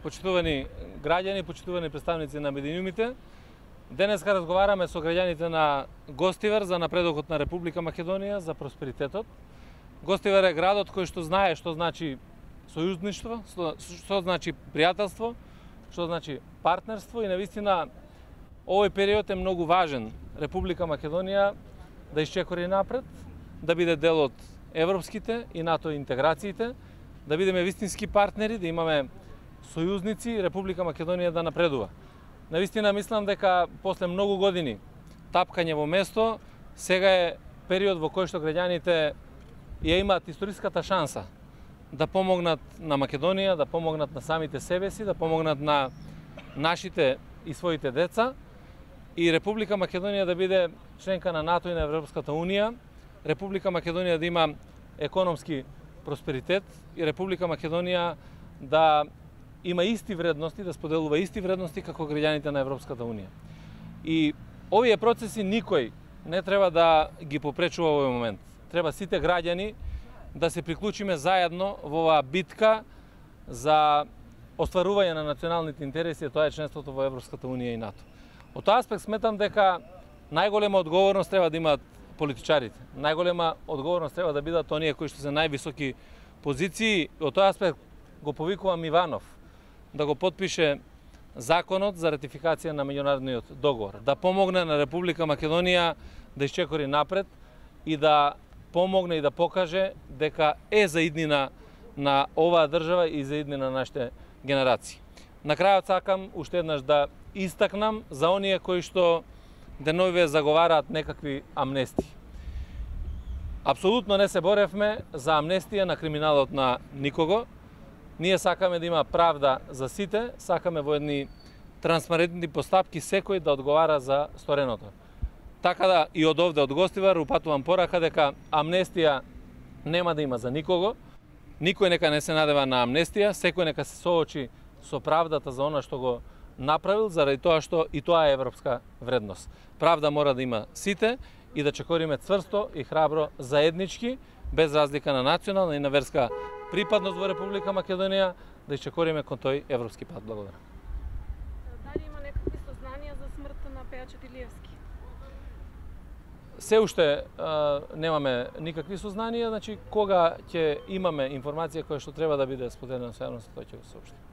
почитувани граѓани, почитувани представници на медиумите. Денеска разговараме со граѓаните на Гостивар за напредокот на Република Македонија, за просперитетот. Гостивар е градот кој што знае што значи сојузништво, што значи пријателство, што значи партнерство и навистина овој период е многу важен. Република Македонија да исчекори напред, да биде дел од европските и НАТО интеграциите, да бидеме вистински партнери, да имаме сојузници, Република Македонија да напредува. Навистина мислам дека после многу години тапкање во место, сега е период во кој што граѓаните ја имаат историската шанса да помогнат на Македонија, да помогнат на самите себе си, да помогнат на нашите и своите деца и Република Македонија да биде членка на НАТО и на Европската Унија, Република Македонија да има економски просперитет и Република Македонија да има исти вредности, да споделува исти вредности како граѓаните на Европската Унија. И овие процеси никој не треба да ги попречува во овој момент. Треба сите граѓани да се приклучиме заедно во оваа битка за остварување на националните интереси, тоа е членството во Европската Унија и НАТО. Од тој аспект сметам дека најголема одговорност треба да имаат политичарите. Најголема одговорност треба да бидат оние кои што се највисоки позиции. Од тој аспект го повикувам Иванов да го потпише законот за ратификација на меѓународниот договор, да помогне на Република Македонија да исчекори напред и да помогне и да покаже дека е за иднина на оваа држава и за иднина на нашите генерации. На крајот сакам уште еднаш да истакнам за оние кои што деновиве заговараат некакви амнестии. Апсолутно не се боревме за амнестија на криминалот на никого. Ние сакаме да има правда за сите, сакаме во едни транспарентни постапки секој да одговара за стореното. Така да и од овде, од Гостивар, упатувам порака дека амнестија нема да има за никого. Никој нека не се надева на амнестија, секој нека се соочи со правдата за она што го направил, заради тоа што и тоа е европска вредност. Правда мора да има сите и да чекориме цврсто и храбро заеднички, без разлика на национална и на верска припадност во Република Македонија, да чекориме кон тој европски пат. Благодарам. Дали има некакви сознанија за смртта на Пејачот Илиевски? Се уште немаме никакви сознанија, значи кога ќе имаме информација која што треба да биде споделена со јавноста, тој ќе го соопшти.